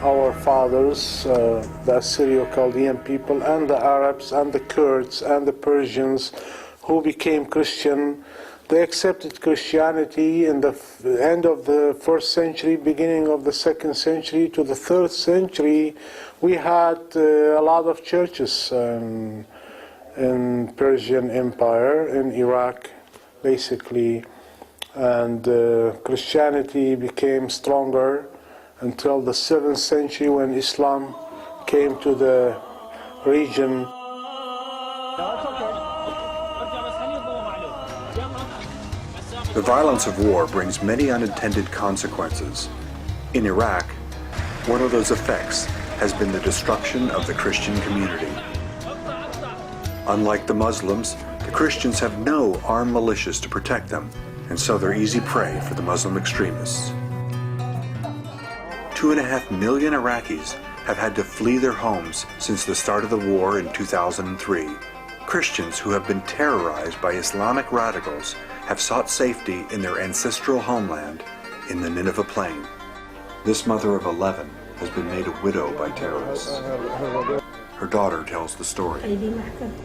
our fathers, the Assyrio-Chaldean people, and the Arabs, and the Kurds, and the Persians, who became Christian. They accepted Christianity in the end of the 1st century, beginning of the 2nd century to the 3rd century. We had a lot of churches in Persian Empire, in Iraq, basically, and Christianity became stronger until the 7th century when Islam came to the region. The violence of war brings many unintended consequences. In Iraq, one of those effects has been the destruction of the Christian community. Unlike the Muslims, the Christians have no armed militias to protect them, and so they're easy prey for the Muslim extremists. 2.5 million Iraqis have had to flee their homes since the start of the war in 2003. Christians who have been terrorized by Islamic radicals have sought safety in their ancestral homeland in the Nineveh Plain. This mother of 11 has been made a widow by terrorists. Her daughter tells the story.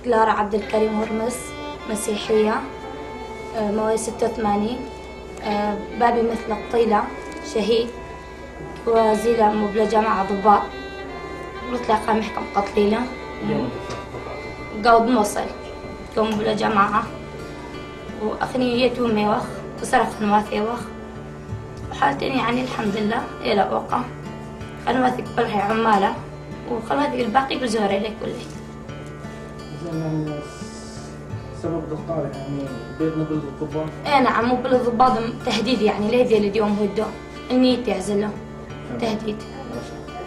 كلارا عبد الكريم هرمس مسيحية مواليد 86 بابي مثل الطيلة شهيد وزيلة مبلة جامعة ضباط مطلقة محكم قتليلة قاود موصل كم بلا جامعة وأخني يتومي وخ وصرف نواثي وخ وحالتني يعني الحمد لله إلى أوقع خلواتي كلها عمالة وخلواتي الباقي بزوري لي كله. سبب ضغطها يعني بيتنا بالضباط؟ إيه نعم مو بالضباط تهديد يعني ليه ذي اليوم هدو إني تعزله تهديد.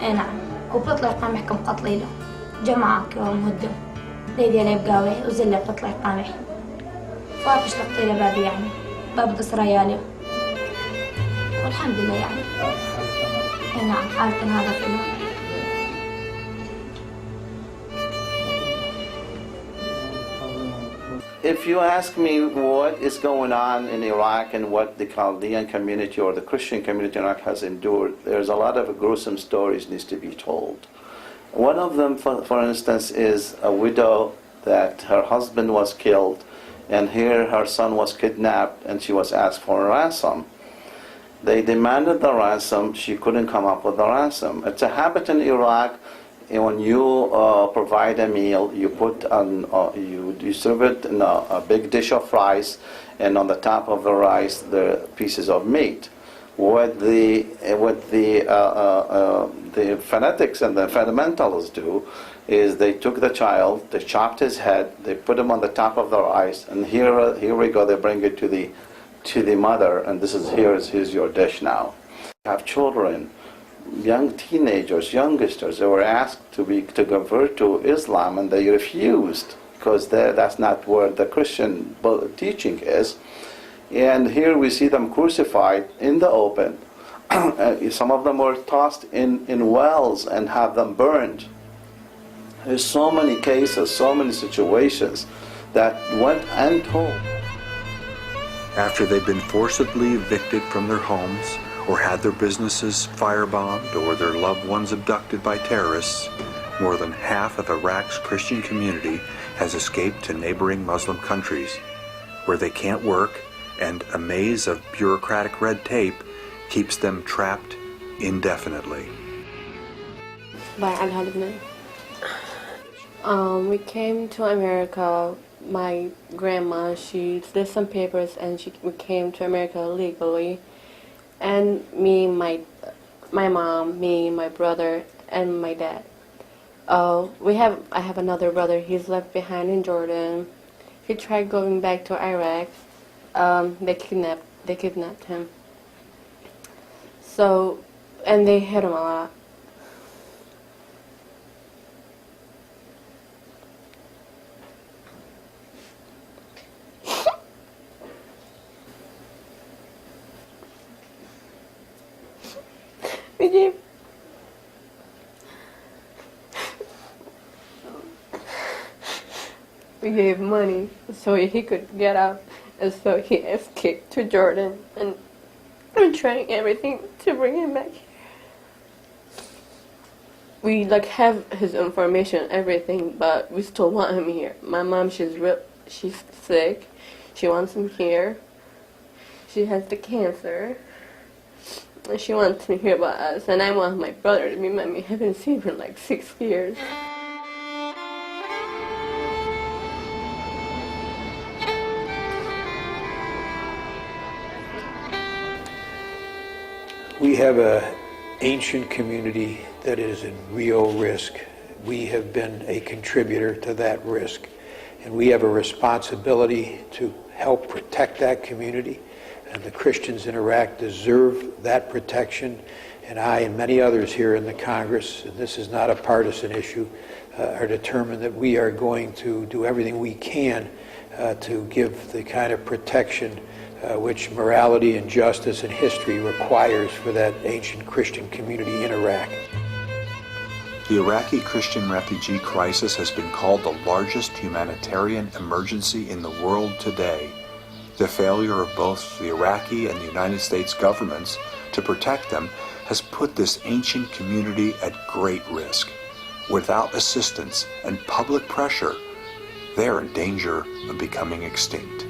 إيه نعم وبطلع قامح كم قتليله جماعة كم هدو ليه ذي اللي بقاوي وزله بطلع قامح فابش لقطيله بابي يعني باب قصر ريالي والحمد لله يعني. إيه نعم حالة هذا كله. If you ask me what is going on in Iraq and what the Chaldean community or the Christian community in Iraq has endured, there's a lot of gruesome stories needs to be told. One of them, for instance, is a widow that her husband was killed, and here her son was kidnapped, and she was asked for a ransom. They demanded the ransom. She couldn't come up with the ransom. It's a habit in Iraq. When you provide a meal, you put on, you serve it in a big dish of rice, and on the top of the rice the pieces of meat. What the fanatics and the fundamentalists do is they took the child, they chopped his head, they put him on the top of the rice, and here we go. They bring it to the mother, and here's your dish now. Have children. Young teenagers, youngsters, they were asked to convert to Islam, and they refused because that's not where the Christian teaching is. And here we see them crucified in the open. Some of them were tossed in wells and have them burned. There's so many cases, so many situations that went untold. After they've been forcibly evicted from their homes, or had their businesses firebombed, or their loved ones abducted by terrorists, more than half of Iraq's Christian community has escaped to neighboring Muslim countries, where they can't work, and a maze of bureaucratic red tape keeps them trapped indefinitely. We came to America. My grandma, she did some papers, and we came to America legally. And me, my mom, me, my brother, and my dad. I have another brother. He's left behind in Jordan. He tried going back to Iraq. They kidnapped him. So, and they hit him a lot. We gave money so he could get out, and so he escaped to Jordan, and we're trying everything to bring him back here. we like have his information, everything, but we still want him here. My mom, she's sick. She wants him here. She has the cancer. And she wants to hear about us. And I want my brother to be with me. I haven't seen him in like 6 years. We have an ancient community that is in real risk. We have been a contributor to that risk. And we have a responsibility to help protect that community. And the Christians in Iraq deserve that protection. And I and many others here in the Congress, and this is not a partisan issue, are determined that we are going to do everything we can to give the kind of protection which morality and justice and history requires for that ancient Christian community in Iraq. The Iraqi Christian refugee crisis has been called the largest humanitarian emergency in the world today. The failure of both the Iraqi and the United States governments to protect them has put this ancient community at great risk. Without assistance and public pressure, they are in danger of becoming extinct.